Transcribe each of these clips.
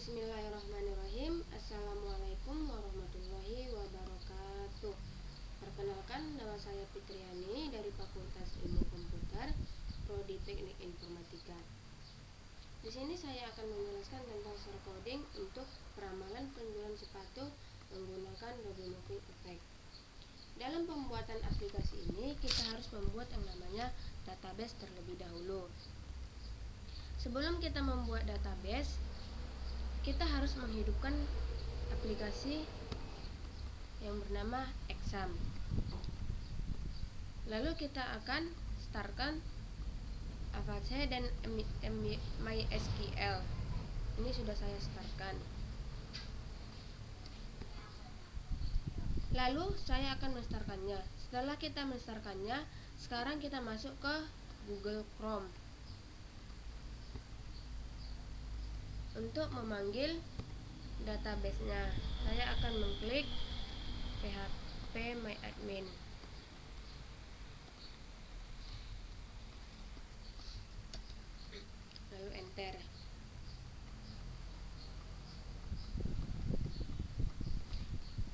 Bismillahirrahmanirrahim. Assalamualaikum warahmatullahi wabarakatuh. Perkenalkan, nama saya Fitriani dari Fakultas Ilmu Komputer, Prodi Teknik Informatika. Di sini saya akan menjelaskan tentang share coding untuk peramalan penjualan sepatu menggunakan double moving effect. Dalam pembuatan aplikasi ini, kita harus membuat yang namanya database terlebih dahulu. Sebelum kita membuat database, kita harus menghidupkan aplikasi yang bernama Exam. Lalu kita akan startkan Apache dan MySQL. Ini sudah saya startkan. Lalu saya akan menstartkannya. Setelah kita menstartkannya, sekarang kita masuk ke Google Chrome untuk memanggil database-nya. Saya akan mengklik phpMyAdmin. Lalu enter.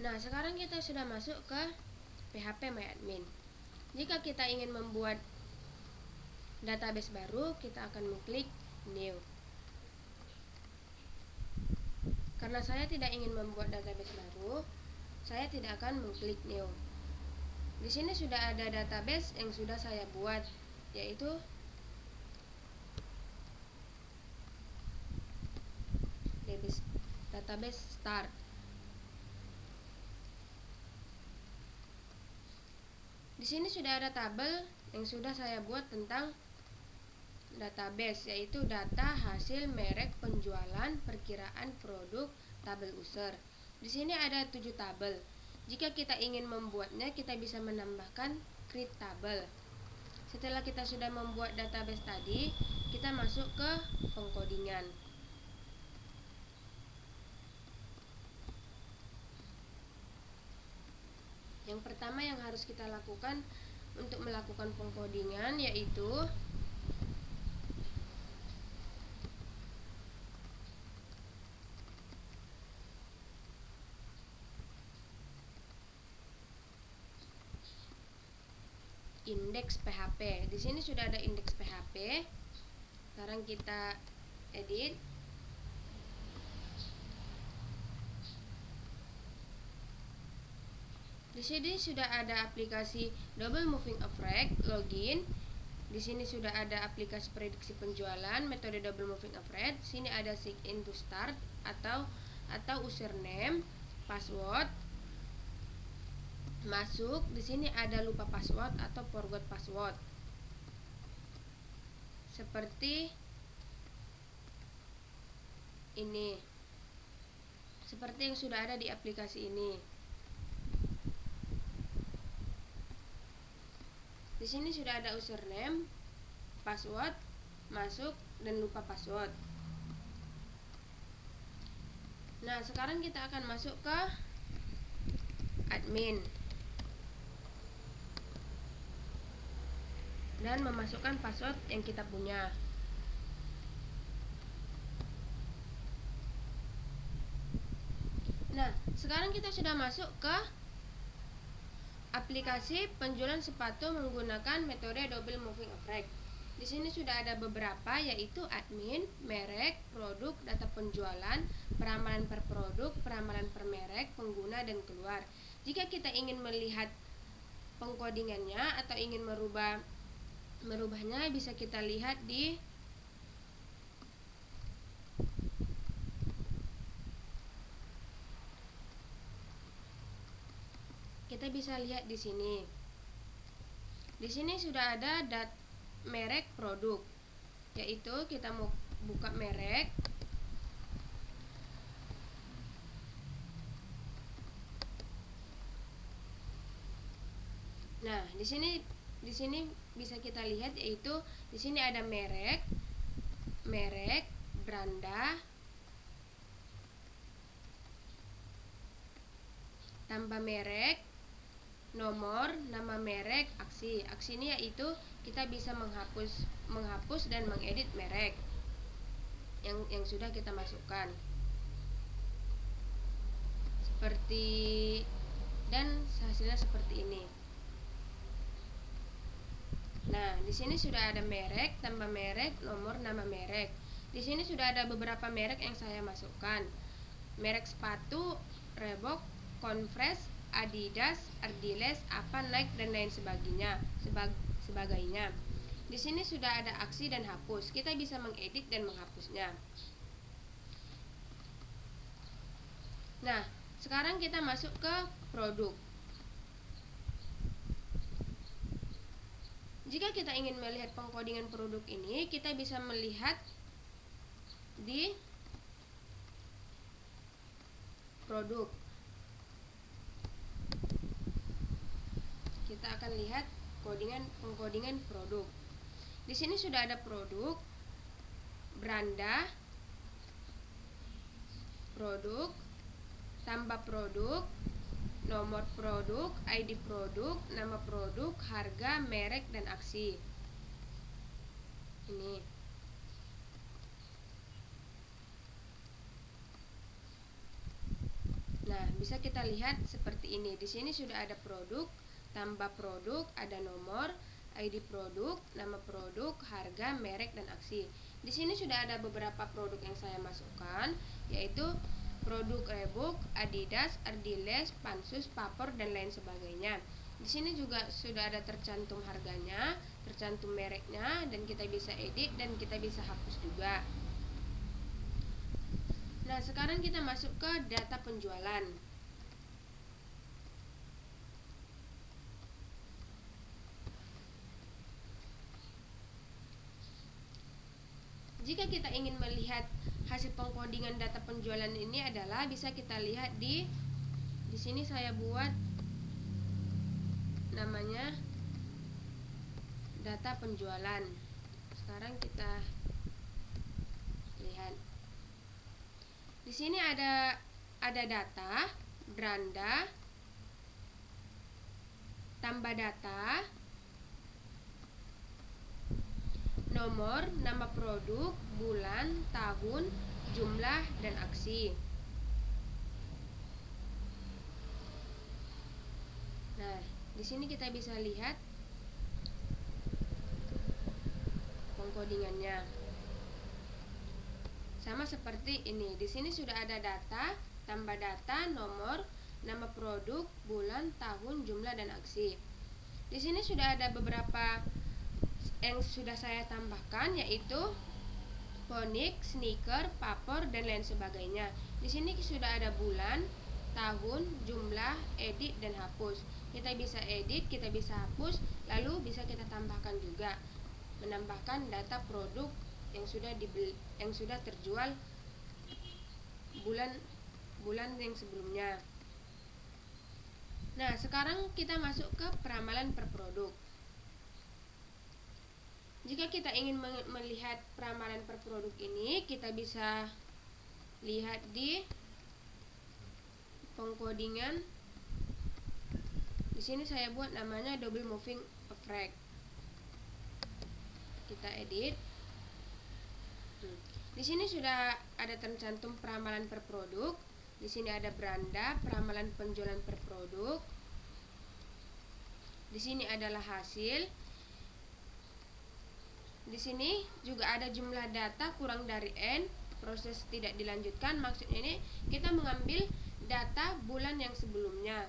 Nah, sekarang kita sudah masuk ke phpMyAdmin. Jika kita ingin membuat database baru, kita akan mengklik new. Karena saya tidak ingin membuat database baru, saya tidak akan mengklik new. Di sini sudah ada database yang sudah saya buat, yaitu database start. Di sini sudah ada tabel yang sudah saya buat tentang database, yaitu data, hasil, merek, penjualan, perkiraan produk, tabel user. Di sini ada 7 tabel. Jika kita ingin membuatnya, kita bisa menambahkan create tabel. Setelah kita sudah membuat database tadi, kita masuk ke pengkodingan. Yang pertama yang harus kita lakukan untuk melakukan pengkodingan yaitu indeks PHP. Di sini sudah ada indeks PHP. Sekarang kita edit. Di sini sudah ada aplikasi double moving effect, login. Di sini sudah ada aplikasi prediksi penjualan, metode double moving effect. Di sini ada sign in to start atau username, password. Masuk. Di sini ada lupa password atau forgot password. Seperti ini. Seperti yang sudah ada di aplikasi ini. Di sini sudah ada username, password, masuk, dan lupa password. Nah, sekarang kita akan masuk ke admin dan memasukkan password yang kita punya. Nah, sekarang kita sudah masuk ke aplikasi penjualan sepatu menggunakan metode double moving effect. Di sini sudah ada beberapa, yaitu admin, merek, produk, data penjualan, peramalan per produk, peramalan per merek, pengguna, dan keluar. Jika kita ingin melihat pengkodingannya atau ingin merubahnya, bisa kita lihat di di sini. Di sini sudah ada merek produk, yaitu kita mau buka merek. Nah, di sini bisa kita lihat, yaitu di sini ada merek, beranda, tambah merek, nomor, nama merek, aksi. Aksi ini yaitu kita bisa menghapus dan mengedit merek yang sudah kita masukkan. hasilnya seperti ini. Nah, di sini sudah ada merek, tambah merek, nomor, nama merek. Di sini sudah ada beberapa merek yang saya masukkan. Merek sepatu, Reebok, Converse, Adidas, Ardiles, apa, Nike, dan lain sebagainya. Di sini sudah ada aksi dan hapus. Kita bisa mengedit dan menghapusnya. Nah, sekarang kita masuk ke produk. Jika kita ingin melihat pengkodingan produk ini, kita bisa melihat di produk. Kita akan lihat pengkodingan produk. Di sini sudah ada produk, beranda, produk, tambah produk, nomor produk, ID produk, nama produk, harga, merek, dan aksi. Ini. Nah, bisa kita lihat seperti ini. Di sini sudah ada produk, tambah produk, ada nomor, ID produk, nama produk, harga, merek, dan aksi. Di sini sudah ada beberapa produk yang saya masukkan, yaitu produk Reebok, Adidas, Ardiles, Pansus, Papor, dan lain sebagainya. Di sini juga sudah ada tercantum harganya, tercantum mereknya, dan kita bisa edit dan kita bisa hapus juga. Nah, sekarang kita masuk ke data penjualan. Jika kita ingin melihat hasil pengkodingan data penjualan ini adalah bisa kita lihat di sini saya buat namanya data penjualan. Sekarang kita lihat. Di sini ada data, beranda, tambah data, nomor, nama produk, bulan, tahun, jumlah, dan aksi. Nah, di sini kita bisa lihat pengkodingannya. Sama seperti ini. Di sini sudah ada data, tambah data, nomor, nama produk, bulan, tahun, jumlah, dan aksi. Di sini sudah ada beberapa yang sudah saya tambahkan, yaitu Ponik, sneaker, papor, dan lain sebagainya. Di sini sudah ada bulan, tahun, jumlah, edit, dan hapus. Kita bisa edit, kita bisa hapus, lalu bisa kita tambahkan juga, menambahkan data produk yang sudah terjual bulan yang sebelumnya. Nah, sekarang kita masuk ke peramalan per produk. Jika kita ingin melihat peramalan per produk ini, kita bisa lihat di pengkodingan. Di sini saya buat namanya double moving effect. Kita edit. Di sini sudah ada tercantum peramalan per produk. Di sini ada beranda, peramalan penjualan per produk. Di sini adalah hasil. Di sini juga ada jumlah data kurang dari N, proses tidak dilanjutkan. Maksudnya ini kita mengambil data bulan yang sebelumnya.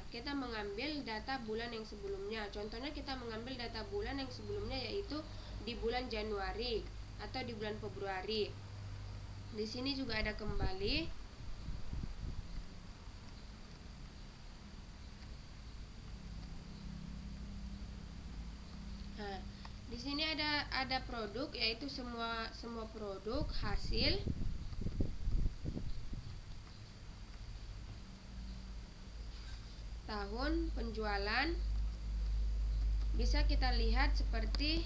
Contohnya kita mengambil data bulan yang sebelumnya, yaitu di bulan Januari atau di bulan Februari. Di sini juga ada kembali. Nah, di sini ada produk, yaitu semua produk, hasil, tahun, penjualan. Bisa kita lihat seperti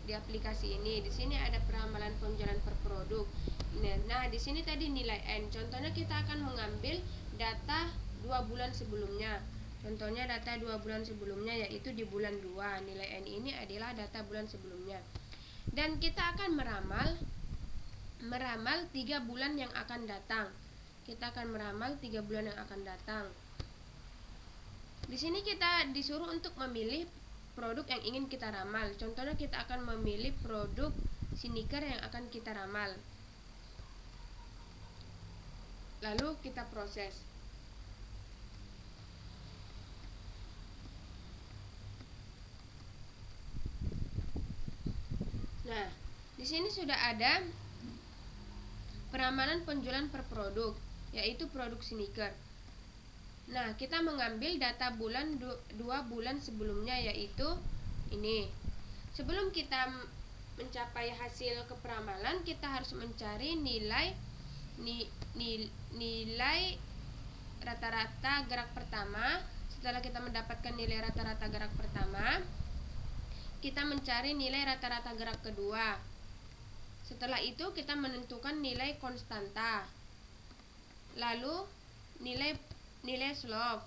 di aplikasi ini. Di sini ada peramalan penjualan per produk. Nah, di sini tadi nilai N. Contohnya kita akan mengambil data 2 bulan sebelumnya. Contohnya data 2 bulan sebelumnya, yaitu di bulan 2. Nilai N ini adalah data bulan sebelumnya. Dan kita akan meramal 3 bulan yang akan datang. Kita akan meramal 3 bulan yang akan datang. Di sini kita disuruh untuk memilih produk yang ingin kita ramal. Contohnya kita akan memilih produk sneaker yang akan kita ramal. Lalu kita proses. Nah, di sini sudah ada peramalan penjualan per produk, yaitu produk sneaker. Nah, kita mengambil data bulan 2 bulan sebelumnya, yaitu ini. Sebelum kita mencapai hasil keperamalan, kita harus mencari nilai rata-rata gerak pertama. Setelah kita mendapatkan nilai rata-rata gerak pertama, kita mencari nilai rata-rata gerak kedua. Setelah itu kita menentukan nilai konstanta, lalu nilai slope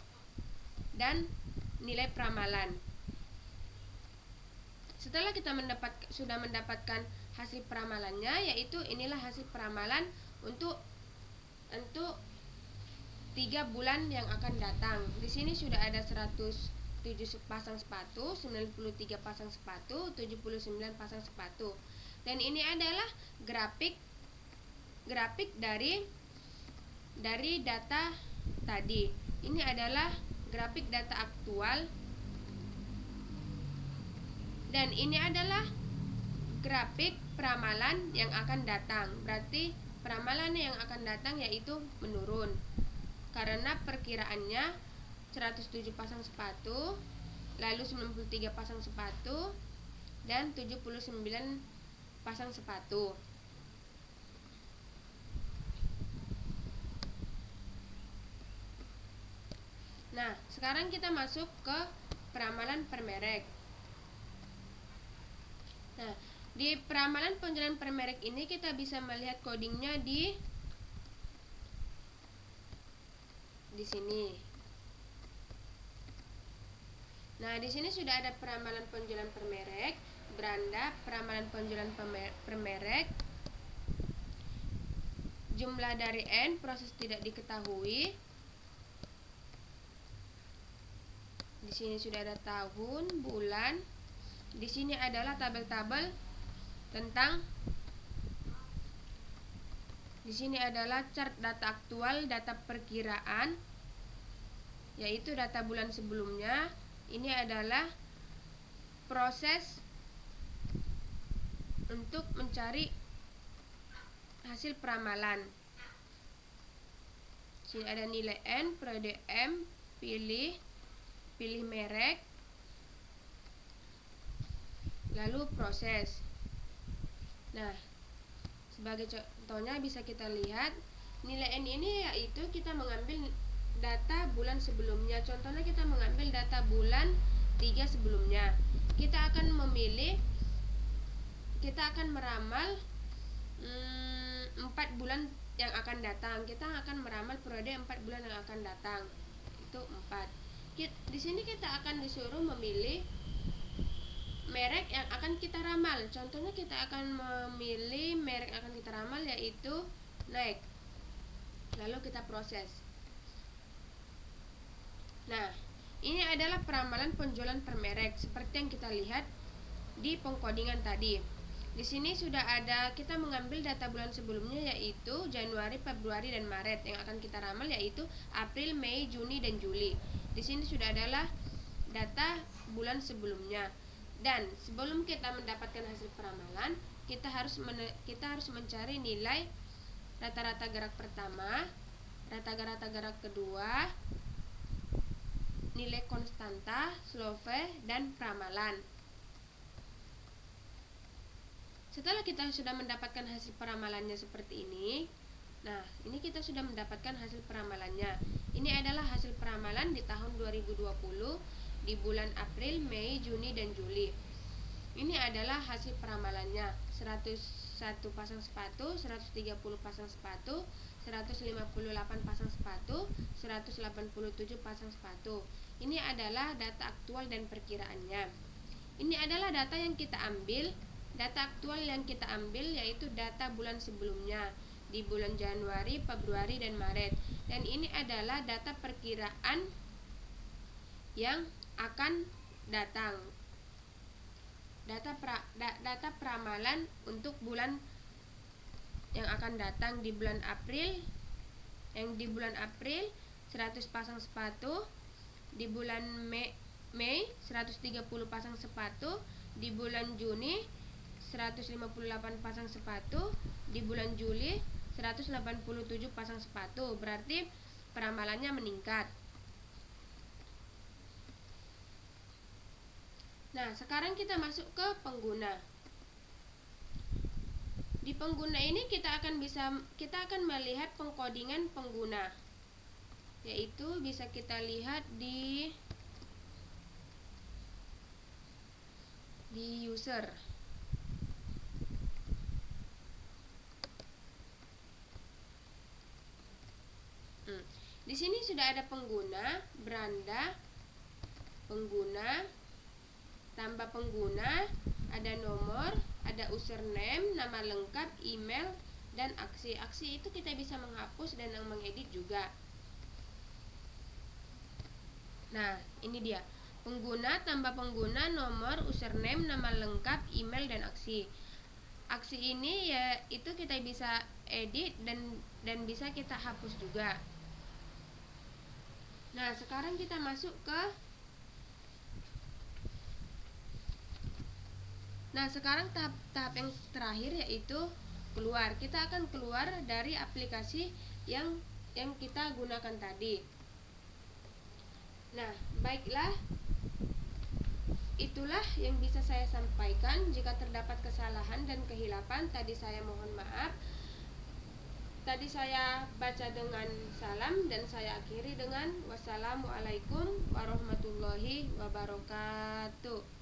dan nilai peramalan. Setelah kita sudah mendapatkan hasil peramalannya, yaitu inilah hasil peramalan untuk 3 bulan yang akan datang. Di sini sudah ada 107 pasang sepatu, 93 pasang sepatu, 79 pasang sepatu. Dan ini adalah grafik dari data tadi. Ini adalah grafik data aktual, dan ini adalah grafik peramalan yang akan datang. Berarti peramalan yang akan datang yaitu menurun, karena perkiraannya 107 pasang sepatu, lalu 93 pasang sepatu, dan 79 pasang sepatu. Nah, sekarang kita masuk ke peramalan per merek. Nah, di peramalan penjualan per merek ini kita bisa melihat codingnya di sini. Nah, di sini sudah ada peramalan penjualan per merek, beranda, peramalan penjualan per merek, jumlah dari N, proses tidak diketahui. Di sini sudah ada tahun, bulan. Di sini adalah tabel-tabel tentang, di sini adalah chart data aktual, data perkiraan, yaitu data bulan sebelumnya. Ini adalah proses untuk mencari hasil peramalan. Sini ada nilai N, periode M, pilih merek, lalu proses. Nah, sebagai contohnya bisa kita lihat nilai N ini, yaitu kita mengambil data bulan sebelumnya. Contohnya kita mengambil data bulan 3 sebelumnya. Kita akan meramal 4 bulan yang akan datang. Kita akan meramal periode 4 bulan yang akan datang. Itu 4. Di sini kita akan disuruh memilih merek yang akan kita ramal. Contohnya kita akan memilih merek yang akan kita ramal, yaitu Nike. Lalu kita proses. Nah, ini adalah peramalan penjualan per merek seperti yang kita lihat di pengkodingan tadi. Di sini sudah ada, kita mengambil data bulan sebelumnya, yaitu Januari, Februari, dan Maret. Yang akan kita ramal yaitu April, Mei, Juni, dan Juli. Di sini sudah adalah data bulan sebelumnya. Dan sebelum kita mendapatkan hasil peramalan, kita harus mencari nilai rata-rata gerak pertama, rata-rata gerak kedua, nilai konstanta, slope, dan peramalan. Setelah kita sudah mendapatkan hasil peramalannya seperti ini, nah, ini kita sudah mendapatkan hasil peramalannya. Ini adalah hasil peramalan di tahun 2020 di bulan April, Mei, Juni, dan Juli. Ini adalah hasil peramalannya. 101 pasang sepatu, 130 pasang sepatu, 158 pasang sepatu, 187 pasang sepatu. Ini adalah data aktual dan perkiraannya. Ini adalah data yang kita ambil. Data aktual yang kita ambil yaitu data bulan sebelumnya di bulan Januari, Februari, dan Maret. Dan ini adalah data perkiraan yang akan datang. Data peramalan untuk bulan yang akan datang di bulan April. Yang di bulan April 100 pasang sepatu, di bulan Mei 130 pasang sepatu, di bulan Juni 158 pasang sepatu, di bulan Juli 187 pasang sepatu. Berarti peramalannya meningkat. Nah, sekarang kita masuk ke pengguna. Di pengguna ini kita akan melihat pengkodingan pengguna, yaitu bisa kita lihat di user. Di sini sudah ada pengguna, beranda, pengguna, tambah pengguna, ada nomor, ada username, nama lengkap, email, dan aksi. Aksi itu kita bisa menghapus dan mengedit juga. Nah, ini dia. Pengguna, tambah pengguna, nomor, username, nama lengkap, email, dan aksi. Aksi ini ya itu kita bisa edit dan bisa kita hapus juga. Nah, sekarang kita masuk ke sekarang tahap yang terakhir, yaitu keluar. Kita akan keluar dari aplikasi yang kita gunakan tadi. Nah, baiklah, itulah yang bisa saya sampaikan. Jika terdapat kesalahan dan kehilapan, tadi saya mohon maaf. Tadi saya baca dengan salam dan saya akhiri dengan wassalamualaikum warahmatullahi wabarakatuh.